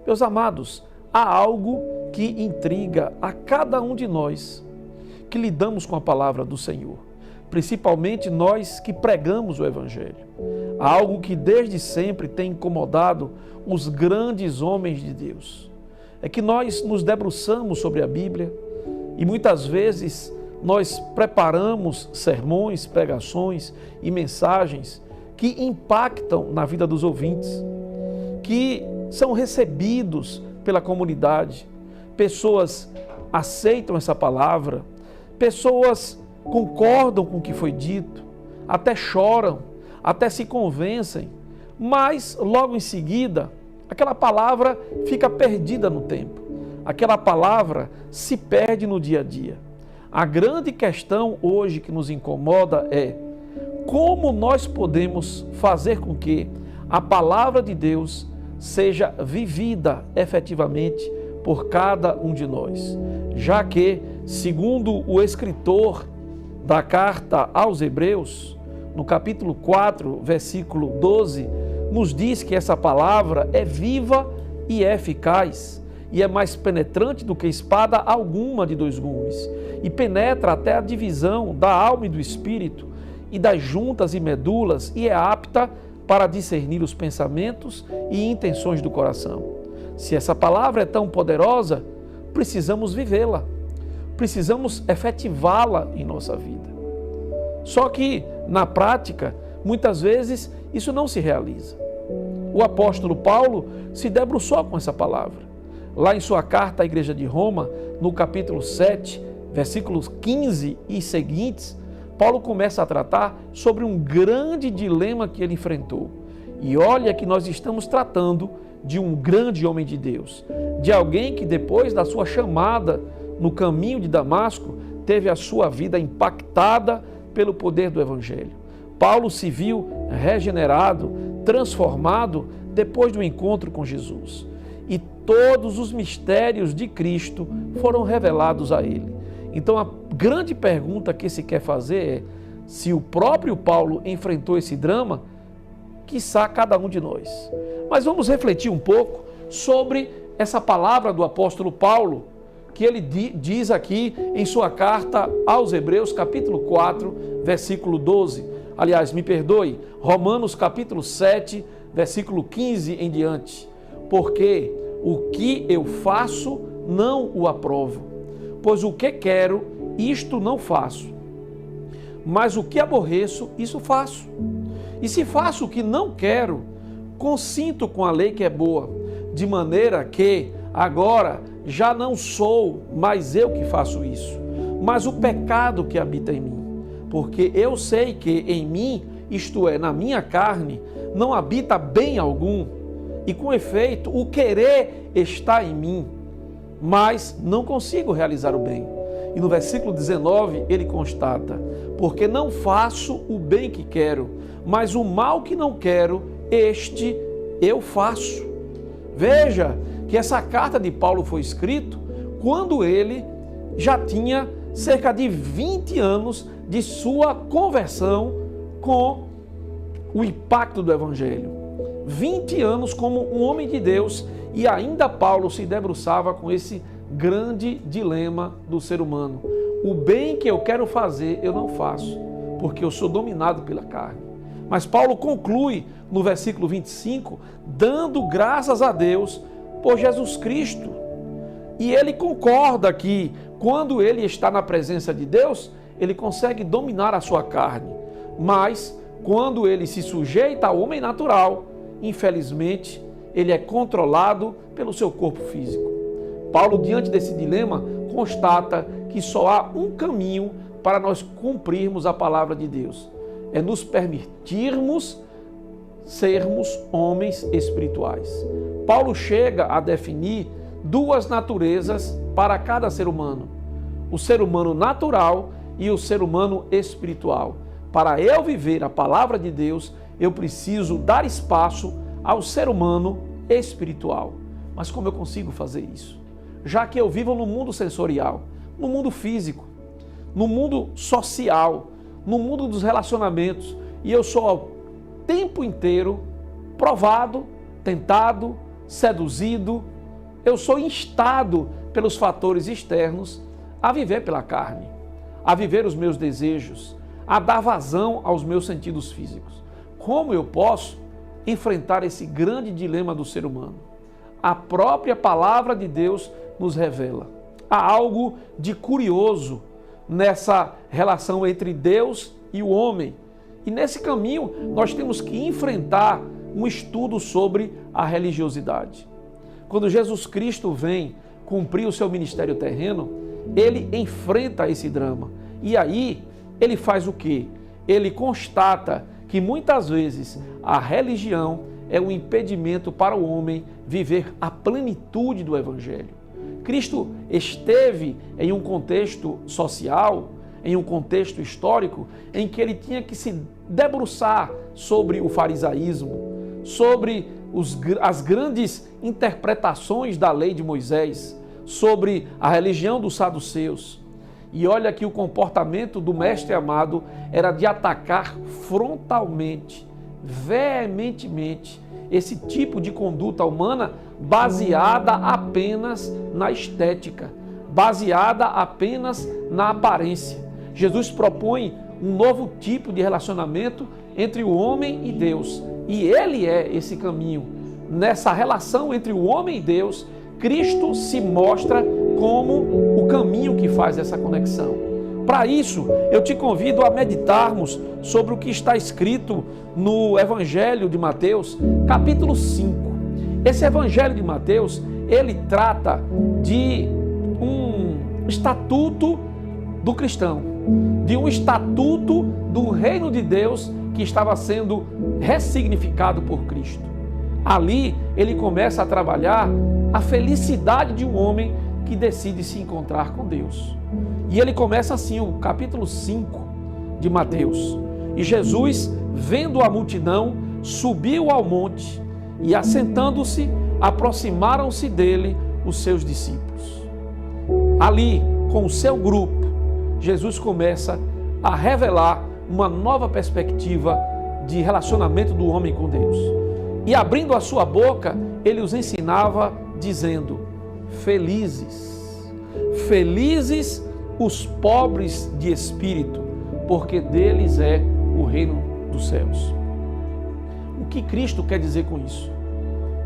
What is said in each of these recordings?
Meus amados, há algo que intriga a cada um de nós que lidamos com a palavra do Senhor, principalmente nós que pregamos o Evangelho. Há algo que desde sempre tem incomodado os grandes homens de Deus. É que nós nos debruçamos sobre a Bíblia e muitas vezes nós preparamos sermões, pregações e mensagens que impactam na vida dos ouvintes, que são recebidos pela comunidade. Pessoas aceitam essa palavra, pessoas concordam com o que foi dito, até choram, até se convencem, mas logo em seguida, aquela palavra fica perdida no tempo, aquela palavra se perde no dia a dia. A grande questão hoje que nos incomoda é como nós podemos fazer com que a palavra de Deus seja vivida efetivamente por cada um de nós, já que, segundo o escritor da carta aos Hebreus, no capítulo 4, versículo 12, nos diz que essa palavra é viva e é eficaz, e é mais penetrante do que espada alguma de dois gumes, e penetra até a divisão da alma e do espírito, e das juntas e medulas, e é apta para discernir os pensamentos e intenções do coração. Se essa palavra é tão poderosa, precisamos vivê-la, precisamos efetivá-la em nossa vida. Só que, na prática, muitas vezes isso não se realiza. O apóstolo Paulo se debruçou com essa palavra. Lá em sua carta à igreja de Roma, no capítulo 7, versículos 15 e seguintes, Paulo começa a tratar sobre um grande dilema que ele enfrentou. E olha que nós estamos tratando de um grande homem de Deus, de alguém que depois da sua chamada no caminho de Damasco, teve a sua vida impactada pelo poder do Evangelho. Paulo se viu regenerado, transformado depois do encontro com Jesus. E todos os mistérios de Cristo foram revelados a ele. Então a grande pergunta que se quer fazer é, se o próprio Paulo enfrentou esse drama, quiçá cada um de nós. Mas vamos refletir um pouco sobre essa palavra do apóstolo Paulo, que ele diz aqui em sua carta aos Hebreus, capítulo 4, versículo 12. Aliás, me perdoe, Romanos capítulo 7, versículo 15 em diante. Porque o que eu faço não o aprovo, pois o que quero, isto não faço. Mas o que aborreço, isso faço. E se faço o que não quero, consinto com a lei que é boa, de maneira que agora já não sou mais eu que faço isso, mas o pecado que habita em mim. Porque eu sei que em mim, isto é, na minha carne, não habita bem algum, e com efeito o querer está em mim, mas não consigo realizar o bem. E no versículo 19 ele constata, porque não faço o bem que quero, mas o mal que não quero, este eu faço. Veja que essa carta de Paulo foi escrita quando ele já tinha cerca de 20 anos de sua conversão com o impacto do Evangelho. 20 anos como um homem de Deus, e ainda Paulo se debruçava com esse grande dilema do ser humano. O bem que eu quero fazer, eu não faço, porque eu sou dominado pela carne. Mas Paulo conclui no versículo 25, dando graças a Deus por Jesus Cristo. E ele concorda que quando ele está na presença de Deus, ele consegue dominar a sua carne. Mas quando ele se sujeita ao homem natural, infelizmente, ele é controlado pelo seu corpo físico. Paulo, diante desse dilema, constata que só há um caminho para nós cumprirmos a palavra de Deus. É nos permitirmos sermos homens espirituais. Paulo chega a definir duas naturezas para cada ser humano: o ser humano natural e o ser humano espiritual. Para eu viver a palavra de Deus, eu preciso dar espaço ao ser humano espiritual. Mas como eu consigo fazer isso? Já que eu vivo no mundo sensorial, no mundo físico, no mundo social, no mundo dos relacionamentos, e eu sou ao tempo inteiro provado, tentado, seduzido, eu sou instado pelos fatores externos a viver pela carne, a viver os meus desejos, a dar vazão aos meus sentidos físicos. Como eu posso enfrentar esse grande dilema do ser humano? A própria palavra de Deus nos revela. Há algo de curioso nessa relação entre Deus e o homem. E nesse caminho nós temos que enfrentar um estudo sobre a religiosidade. Quando Jesus Cristo vem cumprir o seu ministério terreno, ele enfrenta esse drama. E aí ele faz o quê? Ele constata que muitas vezes a religião é um impedimento para o homem viver a plenitude do Evangelho. Cristo esteve em um contexto social, em um contexto histórico, em que ele tinha que se debruçar sobre o farisaísmo, sobre as grandes interpretações da lei de Moisés, sobre a religião dos saduceus. E olha que o comportamento do mestre amado era de atacar frontalmente, veementemente, esse tipo de conduta humana baseada apenas na estética, baseada apenas na aparência. Jesus propõe um novo tipo de relacionamento entre o homem e Deus. E ele é esse caminho. Nessa relação entre o homem e Deus, Cristo se mostra como o caminho que faz essa conexão. Para isso, eu te convido a meditarmos sobre o que está escrito no Evangelho de Mateus, capítulo 5. Esse Evangelho de Mateus, ele trata de um estatuto do cristão, de um estatuto do reino de Deus que estava sendo ressignificado por Cristo. Ali, ele começa a trabalhar a felicidade de um homem que decide se encontrar com Deus. E ele começa assim, o capítulo 5 de Mateus. E Jesus, vendo a multidão, subiu ao monte e, assentando-se, aproximaram-se dele os seus discípulos. Ali, com o seu grupo, Jesus começa a revelar uma nova perspectiva de relacionamento do homem com Deus. E abrindo a sua boca, ele os ensinava dizendo: felizes, felizes os pobres de espírito, porque deles é o reino dos céus. O que Cristo quer dizer com isso?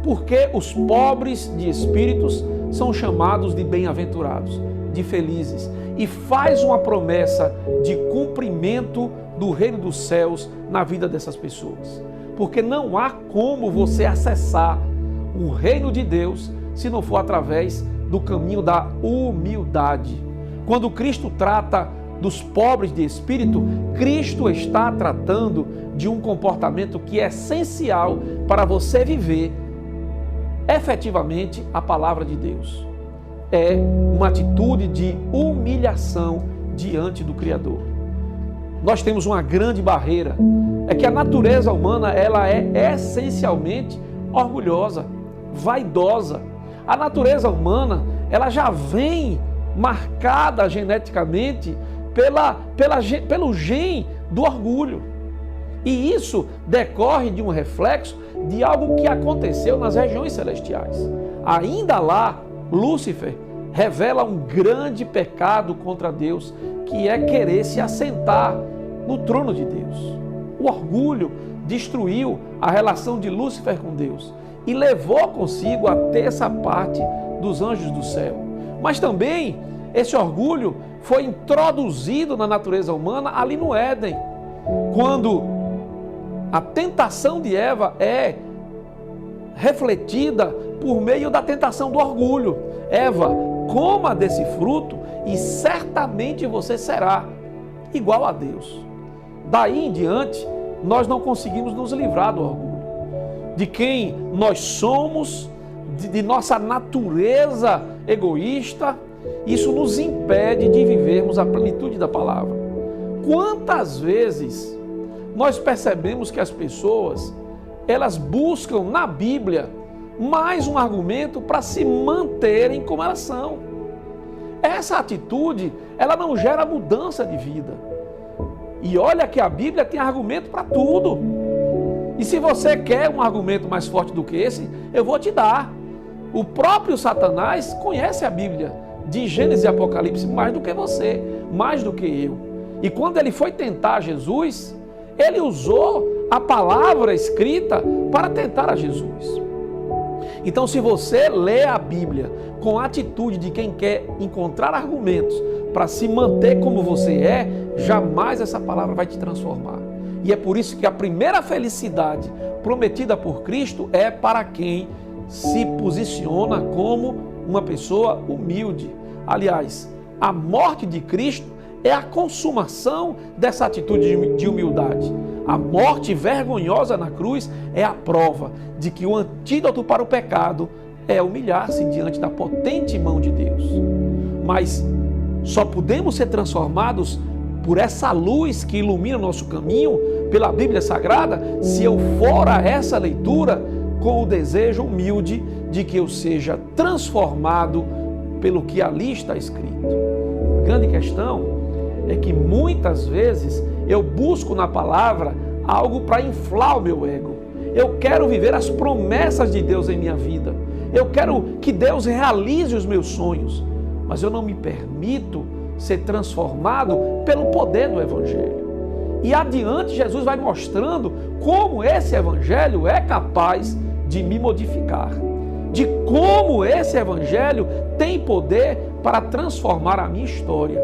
Porque os pobres de espíritos são chamados de bem-aventurados, de felizes, e faz uma promessa de cumprimento do reino dos céus na vida dessas pessoas. Porque não há como você acessar o reino de Deus se não for através do caminho da humildade. Quando Cristo trata dos pobres de espírito, Cristo está tratando de um comportamento que é essencial para você viver efetivamente a palavra de Deus. É uma atitude de humilhação diante do Criador. Nós temos uma grande barreira, é que a natureza humana ela é essencialmente orgulhosa, vaidosa. A natureza humana ela já vem marcada geneticamente pelo gene do orgulho. E isso decorre de um reflexo de algo que aconteceu nas regiões celestiais. Ainda lá, Lúcifer revela um grande pecado contra Deus, que é querer se assentar no trono de Deus. O orgulho destruiu a relação de Lúcifer com Deus e levou consigo a terça parte dos anjos do céu. Mas também esse orgulho foi introduzido na natureza humana ali no Éden, quando a tentação de Eva é refletida por meio da tentação do orgulho. Eva, coma desse fruto e certamente você será igual a Deus. Daí em diante, nós não conseguimos nos livrar do orgulho. De quem nós somos, de nossa natureza egoísta, isso nos impede de vivermos a plenitude da palavra. Quantas vezes nós percebemos que as pessoas, elas buscam na Bíblia mais um argumento para se manterem como elas são. Essa atitude, ela não gera mudança de vida. E olha que a Bíblia tem argumento para tudo. E se você quer um argumento mais forte do que esse, eu vou te dar. O próprio Satanás conhece a Bíblia, de Gênesis e Apocalipse, mais do que você, mais do que eu. E quando ele foi tentar Jesus, ele usou a palavra escrita para tentar a Jesus. Então, se você lê a Bíblia com a atitude de quem quer encontrar argumentos para se manter como você é, jamais essa palavra vai te transformar. E é por isso que a primeira felicidade prometida por Cristo é para quem se posiciona como uma pessoa humilde. Aliás, a morte de Cristo é a consumação dessa atitude de humildade. A morte vergonhosa na cruz é a prova de que o antídoto para o pecado é humilhar-se diante da potente mão de Deus. Mas só podemos ser transformados por essa luz que ilumina o nosso caminho, pela Bíblia Sagrada, se eu for a essa leitura com o desejo humilde de que eu seja transformado pelo que ali está escrito. A grande questão é que muitas vezes eu busco na palavra algo para inflar o meu ego. Eu quero viver as promessas de Deus em minha vida. Eu quero que Deus realize os meus sonhos, mas eu não me permito ser transformado pelo poder do Evangelho. E adiante Jesus vai mostrando como esse Evangelho é capaz de me modificar, de como esse Evangelho tem poder para transformar a minha história,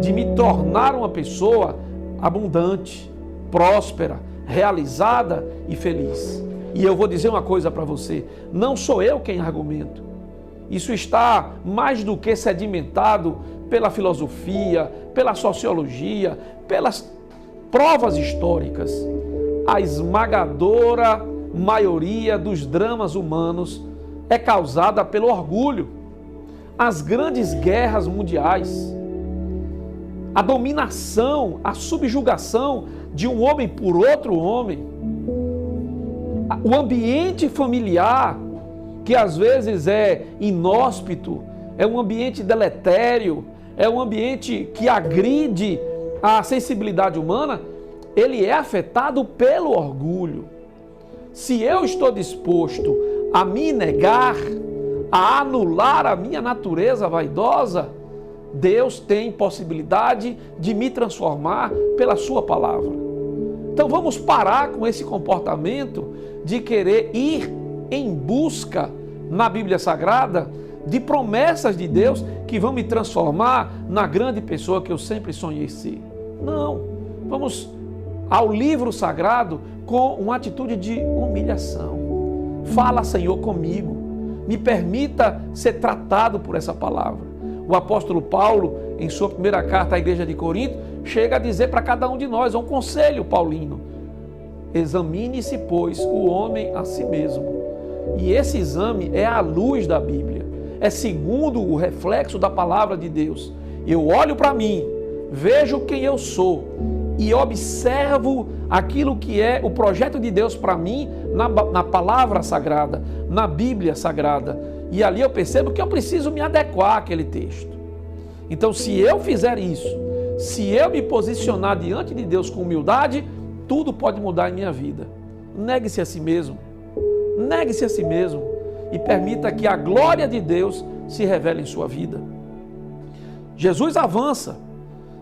de me tornar uma pessoa abundante, próspera, realizada e feliz. E eu vou dizer uma coisa para você, não sou eu quem argumento. Isso está mais do que sedimentado pela filosofia, pela sociologia, pelas provas históricas. A esmagadora maioria dos dramas humanos é causada pelo orgulho. As grandes guerras mundiais, a dominação, a subjugação de um homem por outro homem, o ambiente familiar, que às vezes é inóspito, é um ambiente deletério, é um ambiente que agride a sensibilidade humana, ele é afetado pelo orgulho. Se eu estou disposto a me negar, a anular a minha natureza vaidosa, Deus tem possibilidade de me transformar pela sua palavra. Então vamos parar com esse comportamento de querer ir em busca na Bíblia Sagrada de promessas de Deus que vão me transformar na grande pessoa que eu sempre sonhei ser. Não, vamos ao livro sagrado com uma atitude de humilhação. Fala, Senhor, comigo. Me permita ser tratado por essa palavra. O apóstolo Paulo, em sua primeira carta à igreja de Corinto, chega a dizer para cada um de nós, é um conselho paulino: examine-se, pois, o homem a si mesmo. E esse exame é à luz da Bíblia, é segundo o reflexo da palavra de Deus. Eu olho para mim, vejo quem eu sou e observo aquilo que é o projeto de Deus para mim na palavra sagrada, na Bíblia Sagrada. E ali eu percebo que eu preciso me adequar àquele texto. Então, se eu fizer isso, se eu me posicionar diante de Deus com humildade, tudo pode mudar em minha vida. Negue-se a si mesmo. Negue-se a si mesmo e permita que a glória de Deus se revele em sua vida. Jesus avança.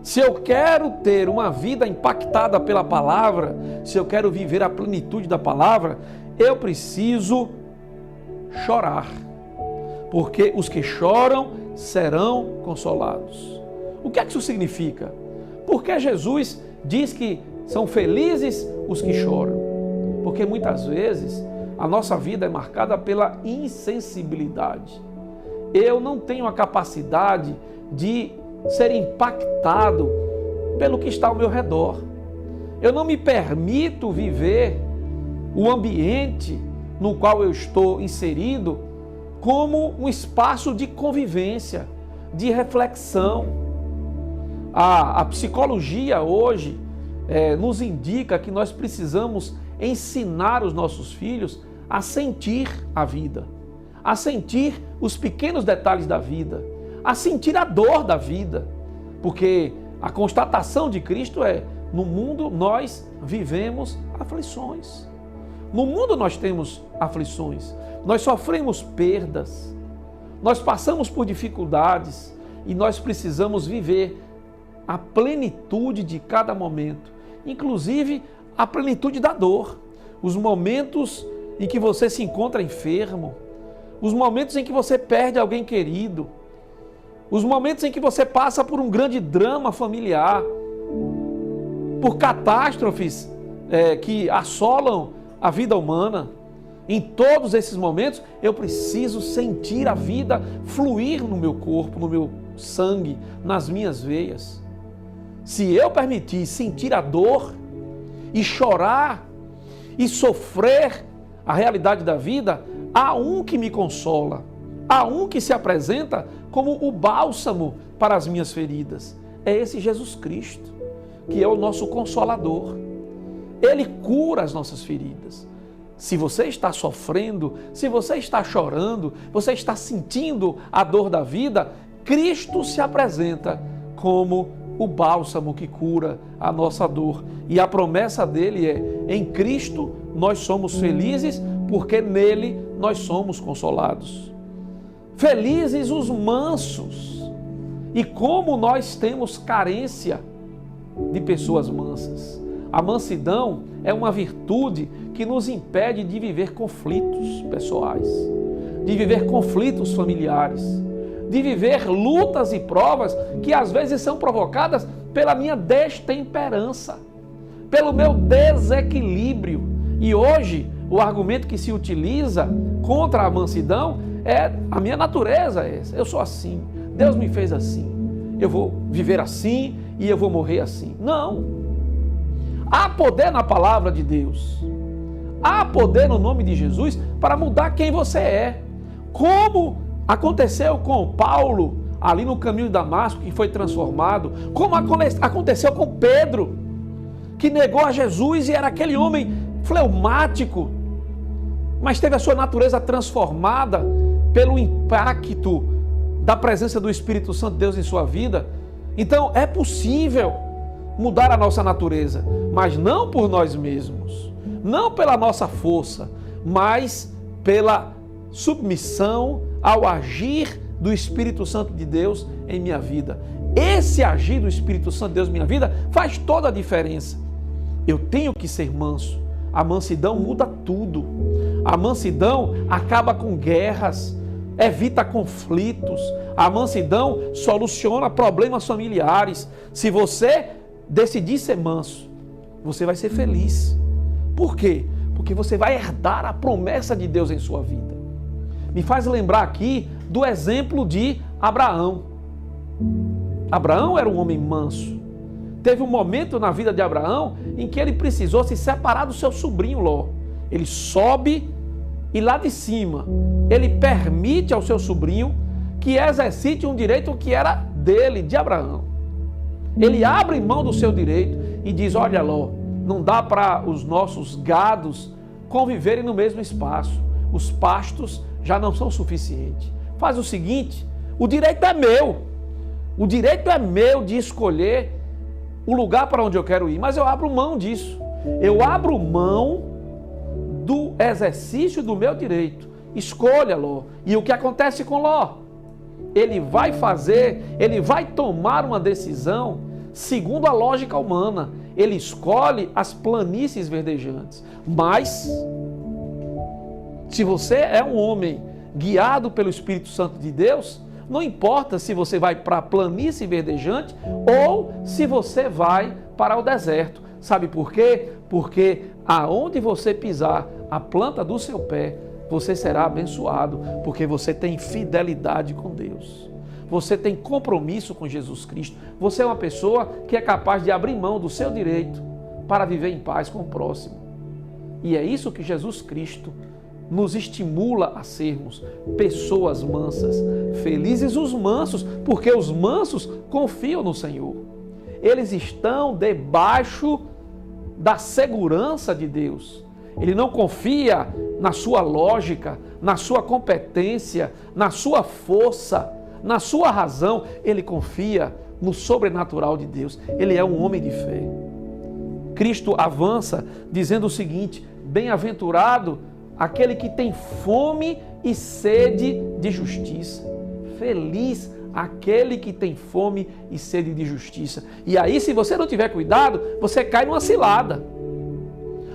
Se eu quero ter uma vida impactada pela palavra, se eu quero viver a plenitude da palavra, eu preciso chorar. Porque os que choram serão consolados. O que é que isso significa? Porque Jesus diz que são felizes os que choram. Porque muitas vezes a nossa vida é marcada pela insensibilidade. Eu não tenho a capacidade de ser impactado pelo que está ao meu redor. Eu não me permito viver o ambiente no qual eu estou inserido como um espaço de convivência, de reflexão. A psicologia hoje nos indica que nós precisamos ensinar os nossos filhos a sentir a vida, a sentir os pequenos detalhes da vida, a sentir a dor da vida, porque a constatação de Cristo é: no mundo nós vivemos aflições. No mundo nós temos aflições, nós sofremos perdas, nós passamos por dificuldades e nós precisamos viver a plenitude de cada momento, inclusive a plenitude da dor, os momentos em que você se encontra enfermo, os momentos em que você perde alguém querido, os momentos em que você passa por um grande drama familiar, por catástrofes que assolam a vida humana. Em todos esses momentos, eu preciso sentir a vida fluir no meu corpo, no meu sangue, nas minhas veias. Se eu permitir sentir a dor e chorar e sofrer a realidade da vida, há um que me consola, há um que se apresenta como o bálsamo para as minhas feridas. É esse Jesus Cristo, que é o nosso Consolador. Ele cura as nossas feridas. Se você está sofrendo, se você está chorando, você está sentindo a dor da vida, Cristo se apresenta como o bálsamo que cura a nossa dor. E a promessa dele é: em Cristo nós somos felizes, porque nele nós somos consolados. Felizes os mansos. E como nós temos carência de pessoas mansas. A mansidão é uma virtude que nos impede de viver conflitos pessoais, de viver conflitos familiares, de viver lutas e provas que às vezes são provocadas pela minha destemperança, pelo meu desequilíbrio. E hoje o argumento que se utiliza contra a mansidão é: a minha natureza é essa, eu sou assim, Deus me fez assim, eu vou viver assim e eu vou morrer assim. Não! Há poder na palavra de Deus, há poder no nome de Jesus para mudar quem você é. Como aconteceu com Paulo ali no caminho de Damasco, que foi transformado, como aconteceu com Pedro, que negou a Jesus e era aquele homem fleumático, mas teve a sua natureza transformada pelo impacto da presença do Espírito Santo de Deus em sua vida. Então é possível mudar a nossa natureza, mas não por nós mesmos, não pela nossa força, mas pela submissão ao agir do Espírito Santo de Deus em minha vida. Esse agir do Espírito Santo de Deus em minha vida faz toda a diferença. Eu tenho que ser manso. A mansidão muda tudo. A mansidão acaba com guerras, evita conflitos. A mansidão soluciona problemas familiares. Se você decidir ser manso, você vai ser feliz. Por quê? Porque você vai herdar a promessa de Deus em sua vida. Me faz lembrar aqui do exemplo de Abraão. Abraão era um homem manso. Teve um momento na vida de Abraão em que ele precisou se separar do seu sobrinho Ló. Ele sobe e lá de cima ele permite ao seu sobrinho que exercite um direito que era dele, de Abraão. Ele abre mão do seu direito e diz: olha Ló, não dá para os nossos gados conviverem no mesmo espaço. Os pastos já não são suficientes. Faz o seguinte, o direito é meu. O direito é meu de escolher o lugar para onde eu quero ir, mas eu abro mão disso. Eu abro mão do exercício do meu direito. Escolha, Ló. E o que acontece com Ló? Ele vai tomar uma decisão segundo a lógica humana. Ele escolhe as planícies verdejantes. Mas, se você é um homem guiado pelo Espírito Santo de Deus, não importa se você vai para a planície verdejante ou se você vai para o deserto. Sabe por quê? Porque aonde você pisar a planta do seu pé, você será abençoado, porque você tem fidelidade com Deus. Você tem compromisso com Jesus Cristo. Você é uma pessoa que é capaz de abrir mão do seu direito para viver em paz com o próximo. E é isso que Jesus Cristo nos estimula a sermos pessoas mansas. Felizes os mansos, porque os mansos confiam no Senhor. Eles estão debaixo da segurança de Deus. Ele não confia na sua lógica, na sua competência, na sua força, na sua razão. Ele confia no sobrenatural de Deus. Ele é um homem de fé. Cristo avança dizendo o seguinte: bem-aventurado aquele que tem fome e sede de justiça. Feliz aquele que tem fome e sede de justiça. E aí, se você não tiver cuidado, você cai numa cilada.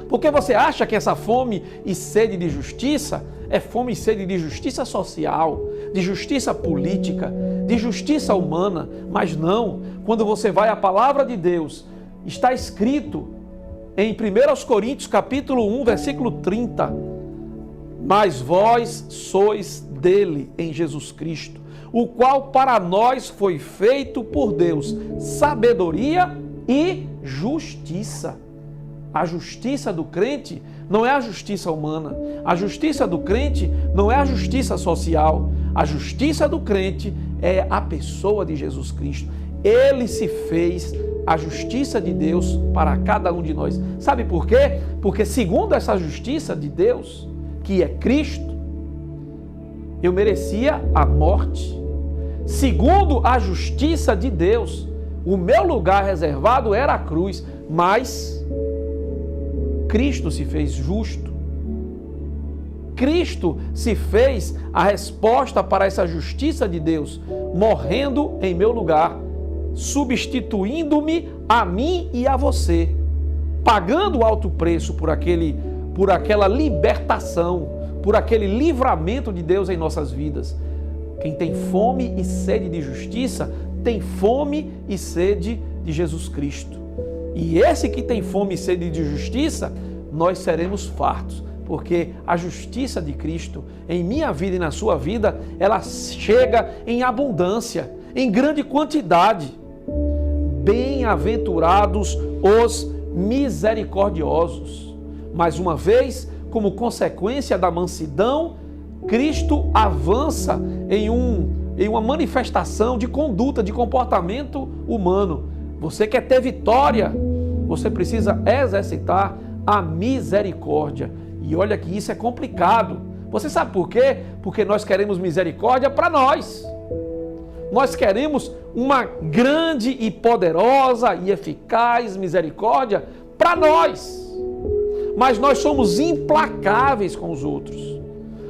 Porque você acha que essa fome e sede de justiça é fome e sede de justiça social, de justiça política, de justiça humana. Mas não, quando você vai à palavra de Deus, está escrito em 1 Coríntios capítulo 1, versículo 30, mas vós sois dele em Jesus Cristo, o qual para nós foi feito por Deus sabedoria e justiça. A justiça do crente não é a justiça humana. A justiça do crente não é a justiça social. A justiça do crente é a pessoa de Jesus Cristo. Ele se fez a justiça de Deus para cada um de nós. Sabe por quê? Porque segundo essa justiça de Deus, que é Cristo, eu merecia a morte. Segundo a justiça de Deus, o meu lugar reservado era a cruz, mas Cristo se fez justo. Cristo se fez a resposta para essa justiça de Deus, morrendo em meu lugar, substituindo-me a mim e a você, pagando alto preço por aquela libertação, por aquele livramento de Deus em nossas vidas. Quem tem fome e sede de justiça, tem fome e sede de Jesus Cristo. E esse que tem fome e sede de justiça, nós seremos fartos, porque a justiça de Cristo em minha vida e na sua vida, ela chega em abundância, em grande quantidade. Bem-aventurados os misericordiosos. Mais uma vez, como consequência da mansidão, Cristo avança em uma manifestação de conduta, de comportamento humano. Você quer ter vitória, você precisa exercitar a misericórdia. E olha que isso é complicado. Você sabe por quê? Porque nós queremos misericórdia para nós. Nós queremos uma grande e poderosa e eficaz misericórdia para nós. Mas nós somos implacáveis com os outros.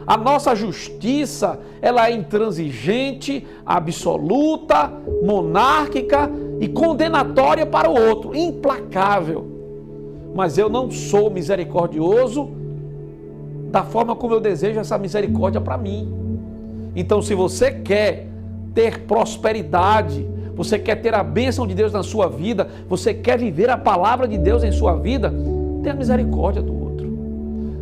A nossa justiça, ela é intransigente, absoluta, monárquica e condenatória para o outro, implacável. Mas eu não sou misericordioso da forma como eu desejo essa misericórdia para mim. Então, se você quer ter prosperidade, você quer ter a bênção de Deus na sua vida, você quer viver a palavra de Deus em sua vida, tenha misericórdia do outro.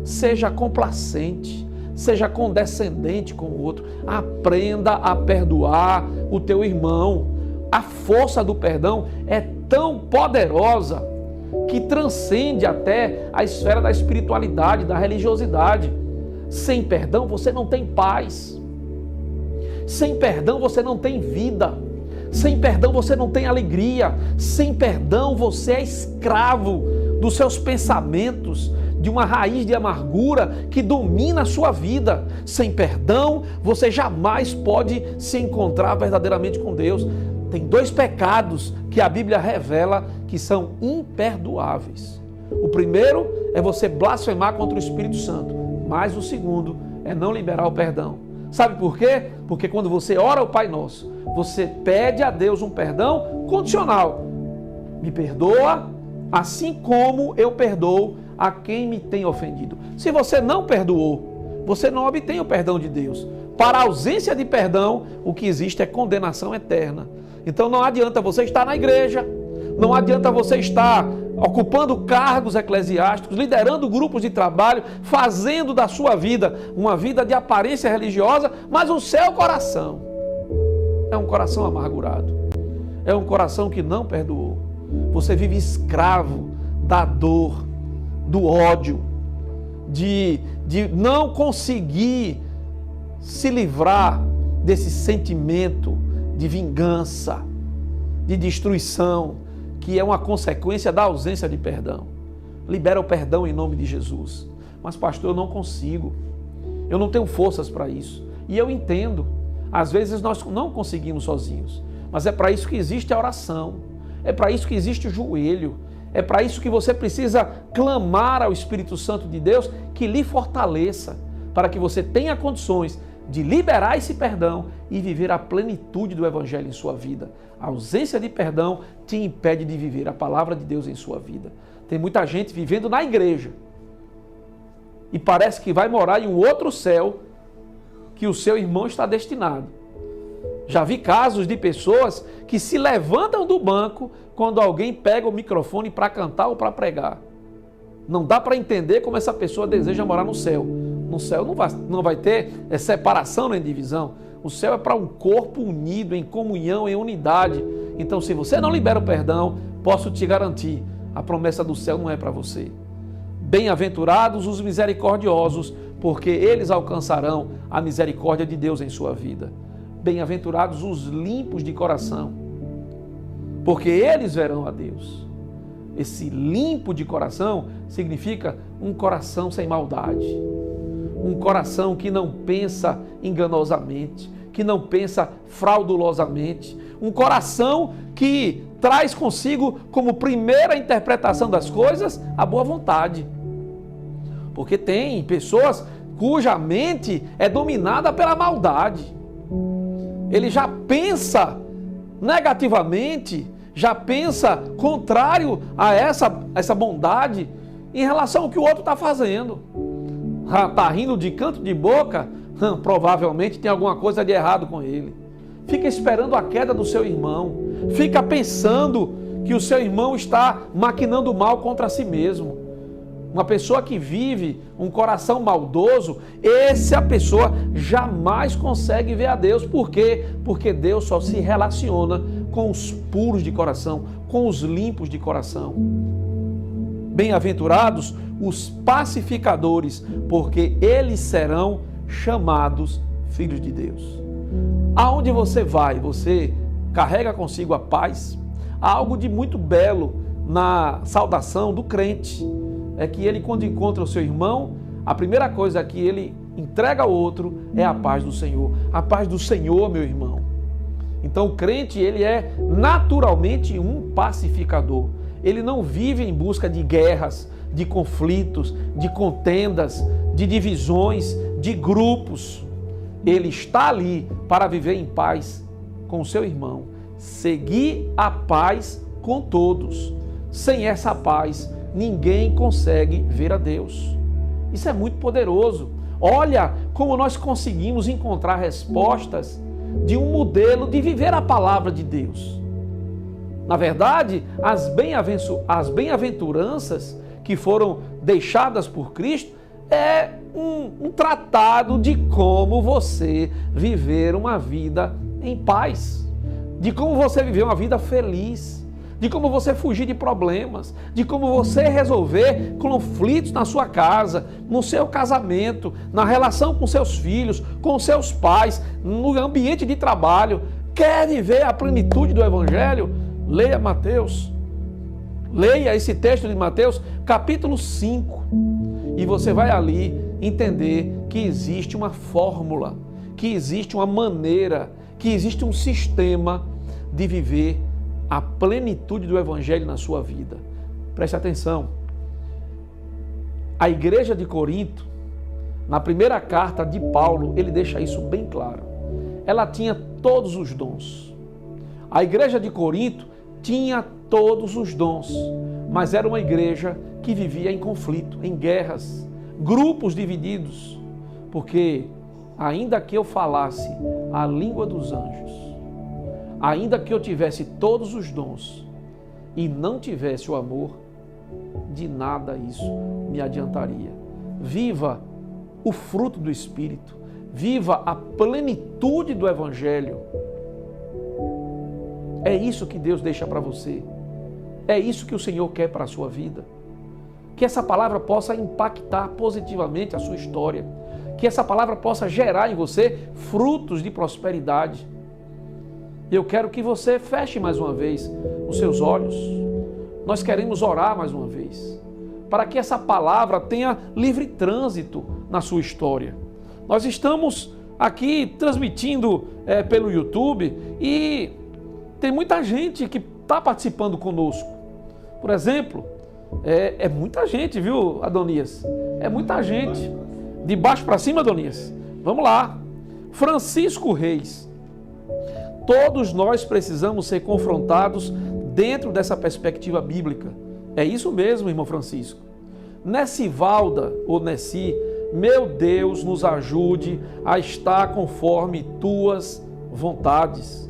Seja complacente. Seja condescendente com o outro. Aprenda a perdoar o teu irmão. A força do perdão é tão poderosa que transcende até a esfera da espiritualidade, da religiosidade. Sem perdão você não tem paz. Sem perdão você não tem vida. Sem perdão você não tem alegria. Sem perdão você é escravo dos seus pensamentos, de uma raiz de amargura que domina a sua vida. Sem perdão, você jamais pode se encontrar verdadeiramente com Deus. Tem dois pecados que a Bíblia revela que são imperdoáveis. O primeiro é você blasfemar contra o Espírito Santo, mas o segundo é não liberar o perdão. Sabe por quê? Porque quando você ora ao Pai Nosso, você pede a Deus um perdão condicional. Me perdoa, assim como eu perdoo a quem me tem ofendido. Se você não perdoou, você não obtém o perdão de Deus. Para a ausência de perdão, o que existe é condenação eterna. Então não adianta você estar na igreja, não adianta você estar ocupando cargos eclesiásticos, liderando grupos de trabalho, fazendo da sua vida uma vida de aparência religiosa, mas o seu coração é um coração amargurado, é um coração que não perdoou. Você vive escravo da dor, do ódio, de não conseguir se livrar desse sentimento de vingança, de destruição, que é uma consequência da ausência de perdão. Libera o perdão em nome de Jesus. Mas pastor, eu não consigo, eu não tenho forças para isso. E eu entendo, às vezes nós não conseguimos sozinhos, mas é para isso que existe a oração, é para isso que existe o joelho, É para isso que você precisa clamar ao Espírito Santo de Deus que lhe fortaleça, para que você tenha condições de liberar esse perdão e viver a plenitude do Evangelho em sua vida. A ausência de perdão te impede de viver a palavra de Deus em sua vida. Tem muita gente vivendo na igreja e parece que vai morar em um outro céu que o seu irmão está destinado. Já vi casos de pessoas que se levantam do banco quando alguém pega o microfone para cantar ou para pregar. Não dá para entender como essa pessoa deseja morar no céu. No céu não vai ter separação nem divisão. O céu é para um corpo unido, em comunhão, em unidade. Então, se você não libera o perdão, posso te garantir, a promessa do céu não é para você. Bem-aventurados os misericordiosos, porque eles alcançarão a misericórdia de Deus em sua vida. Bem-aventurados os limpos de coração, porque eles verão a Deus. Esse limpo de coração significa um coração sem maldade, um coração que não pensa enganosamente, que não pensa fraudulosamente, um coração que traz consigo como primeira interpretação das coisas a boa vontade. Porque tem pessoas cuja mente é dominada pela maldade. Ele já pensa negativamente, já pensa contrário a essa bondade em relação ao que o outro está fazendo. Está rindo de canto de boca, provavelmente tem alguma coisa de errado com ele. Fica esperando a queda do seu irmão. Fica pensando que o seu irmão está maquinando mal contra si mesmo. Uma pessoa que vive um coração maldoso, essa pessoa jamais consegue ver a Deus. Por quê? Porque Deus só se relaciona com os puros de coração, com os limpos de coração. Bem-aventurados os pacificadores, porque eles serão chamados filhos de Deus. Aonde você vai, você carrega consigo a paz. Há algo de muito belo na saudação do crente. É que ele, quando encontra o seu irmão, a primeira coisa que ele entrega ao outro é a paz do Senhor. A paz do Senhor, meu irmão. Então o crente, ele é naturalmente um pacificador. Ele não vive em busca de guerras, de conflitos, de contendas, de divisões, de grupos. Ele está ali para viver em paz com o seu irmão. Seguir a paz com todos. Sem essa paz, ninguém consegue ver a Deus. Isso é muito poderoso. Olha como nós conseguimos encontrar respostas de um modelo de viver a palavra de Deus. Na verdade, as bem-aventuranças que foram deixadas por Cristo é um tratado de como você viver uma vida em paz, de como você viver uma vida feliz, de como você fugir de problemas, de como você resolver conflitos na sua casa, no seu casamento, na relação com seus filhos, com seus pais, no ambiente de trabalho. Quer viver a plenitude do Evangelho? Leia Mateus. Leia esse texto de Mateus, capítulo 5, e você vai ali entender que existe uma fórmula, que existe uma maneira, que existe um sistema de viver a plenitude do Evangelho na sua vida. Preste atenção. A igreja de Corinto, na primeira carta de Paulo, ele deixa isso bem claro. Ela tinha todos os dons. A igreja de Corinto tinha todos os dons, mas era uma igreja que vivia em conflito, em guerras, grupos divididos, porque ainda que eu falasse a língua dos anjos, ainda que eu tivesse todos os dons e não tivesse o amor, de nada isso me adiantaria. Viva o fruto do Espírito, viva a plenitude do Evangelho. É isso que Deus deixa para você. É isso que o Senhor quer para a sua vida. Que essa palavra possa impactar positivamente a sua história. Que essa palavra possa gerar em você frutos de prosperidade. Eu quero que você feche mais uma vez os seus olhos. Nós queremos orar mais uma vez, para que essa palavra tenha livre trânsito na sua história. Nós estamos aqui transmitindo pelo YouTube e tem muita gente que está participando conosco. Por exemplo, é muita gente, viu, Adonias? É muita gente. De baixo para cima, Adonias. Vamos lá. Francisco Reis. Todos nós precisamos ser confrontados dentro dessa perspectiva bíblica. É isso mesmo, irmão Francisco. Nessivalda, ou Nessi, meu Deus, nos ajude a estar conforme tuas vontades.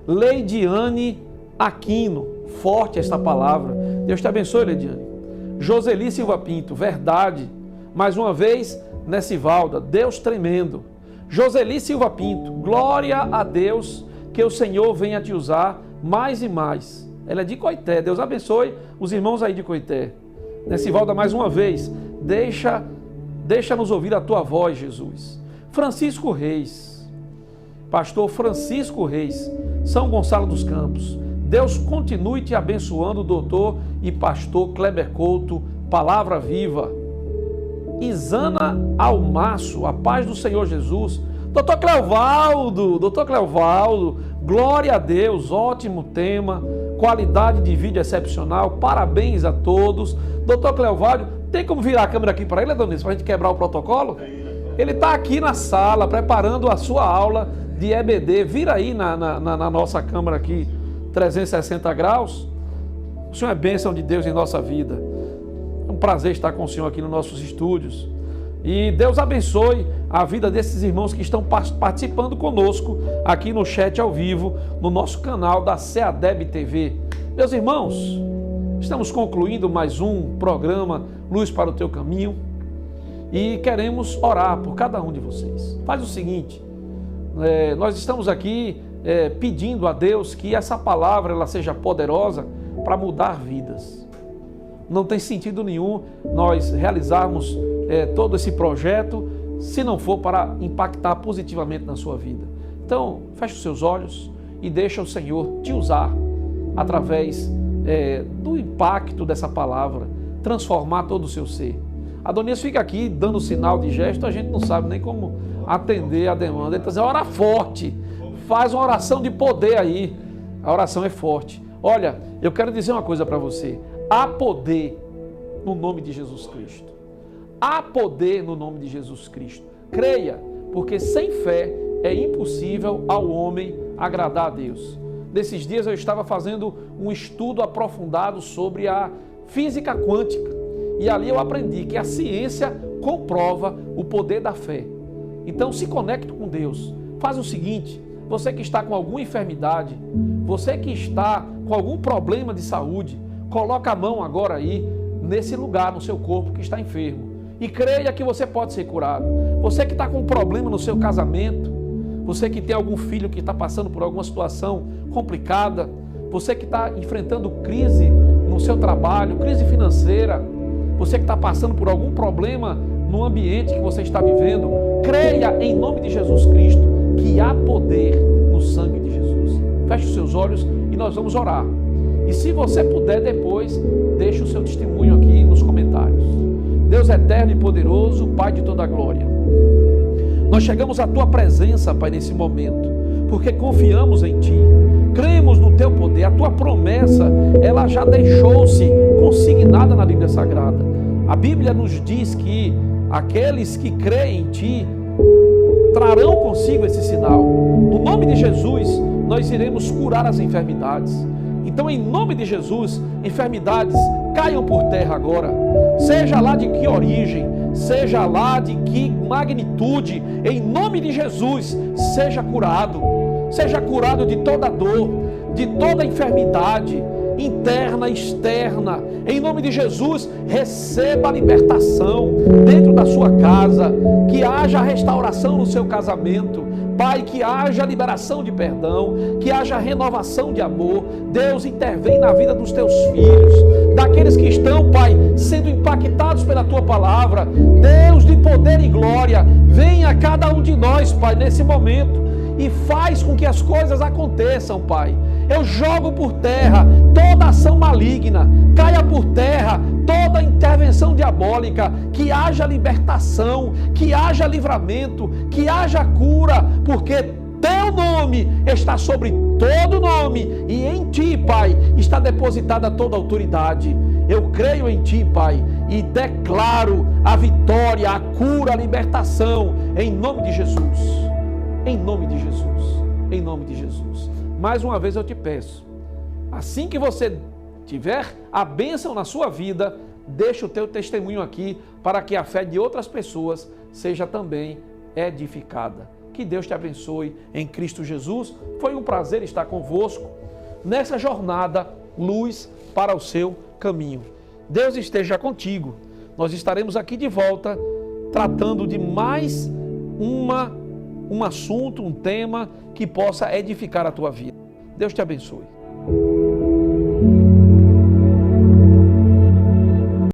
Leidiane Aquino, forte esta palavra. Deus te abençoe, Leidiane. Joseli Silva Pinto, verdade. Mais uma vez, Nessivalda, Deus tremendo. Joseli Silva Pinto, glória a Deus, que o Senhor venha te usar mais e mais. Ela é de Coité, Deus abençoe os irmãos aí de Coité. Nessivalda, mais uma vez, deixa-nos ouvir a tua voz, Jesus. Francisco Reis, pastor Francisco Reis, São Gonçalo dos Campos. Deus continue te abençoando, doutor e pastor Kleber Couto, palavra viva. Isana Almaço, a paz do Senhor Jesus. Doutor Cleovaldo, glória a Deus, ótimo tema, qualidade de vídeo excepcional, parabéns a todos. Doutor Cleovaldo, tem como virar a câmera aqui para ele, Adonis, para a gente quebrar o protocolo? Ele está aqui na sala, preparando a sua aula de EBD. Vira aí na nossa câmera aqui, 360 graus. O Senhor é bênção de Deus em nossa vida. É um prazer estar com o Senhor aqui nos nossos estúdios. E Deus abençoe a vida desses irmãos que estão participando conosco aqui no chat ao vivo, no nosso canal da CEADEB TV. Meus irmãos, estamos concluindo mais um programa Luz para o Teu Caminho e queremos orar por cada um de vocês. Faz o seguinte, nós estamos aqui pedindo a Deus que essa palavra ela seja poderosa para mudar vidas. Não tem sentido nenhum nós realizarmos todo esse projeto se não for para impactar positivamente na sua vida. Então, feche os seus olhos e deixa o Senhor te usar através do impacto dessa palavra, transformar todo o seu ser. Adonias fica aqui dando sinal de gesto, a gente não sabe nem como atender a demanda. Ele está dizendo, ora forte, faz uma oração de poder aí. A oração é forte. Olha, eu quero dizer uma coisa para você. Há poder no nome de Jesus Cristo. Há poder no nome de Jesus Cristo. Creia, porque sem fé é impossível ao homem agradar a Deus. Nesses dias eu estava fazendo um estudo aprofundado sobre a física quântica. E ali eu aprendi que a ciência comprova o poder da fé. Então se conecte com Deus. Faz o seguinte, você que está com alguma enfermidade, você que está com algum problema de saúde, coloca a mão agora aí, nesse lugar, no seu corpo que está enfermo. E creia que você pode ser curado. Você que está com um problema no seu casamento, você que tem algum filho que está passando por alguma situação complicada, você que está enfrentando crise no seu trabalho, crise financeira, você que está passando por algum problema no ambiente que você está vivendo, creia em nome de Jesus Cristo que há poder no sangue de Jesus. Feche os seus olhos e nós vamos orar. E se você puder depois, deixe o seu testemunho aqui nos comentários. Deus eterno e poderoso, Pai de toda a glória, nós chegamos à Tua presença, Pai, nesse momento, porque confiamos em Ti, cremos no Teu poder. A Tua promessa, ela já deixou-se consignada na Bíblia Sagrada. A Bíblia nos diz que aqueles que creem em Ti trarão consigo esse sinal. No nome de Jesus, nós iremos curar as enfermidades. Então, em nome de Jesus, enfermidades caiam por terra agora. Seja lá de que origem, seja lá de que magnitude, em nome de Jesus, seja curado. Seja curado de toda dor, de toda enfermidade, interna e externa. Em nome de Jesus, receba a libertação dentro da sua casa, que haja restauração no seu casamento. Pai, que haja liberação de perdão, que haja renovação de amor. Deus, intervém na vida dos teus filhos, daqueles que estão, Pai, sendo impactados pela Tua palavra. Deus de poder e glória, venha a cada um de nós, Pai, nesse momento e faz com que as coisas aconteçam, Pai. Eu jogo por terra toda ação maligna, caia por terra toda intervenção diabólica, que haja libertação, que haja livramento, que haja cura, porque Teu teu nome está sobre todo nome, e em ti, Pai, está depositada toda a autoridade. Eu creio em ti, Pai, e declaro a vitória, a cura, a libertação, em nome de Jesus. Em nome de Jesus. Em nome de Jesus. Mais uma vez eu te peço, assim que você tiver a bênção na sua vida, deixa o teu testemunho aqui para que a fé de outras pessoas seja também edificada. Que Deus te abençoe em Cristo Jesus. Foi um prazer estar convosco nessa jornada Luz para o seu caminho. Deus esteja contigo. Nós estaremos aqui de volta tratando de mais um assunto, um tema que possa edificar a tua vida. Deus te abençoe.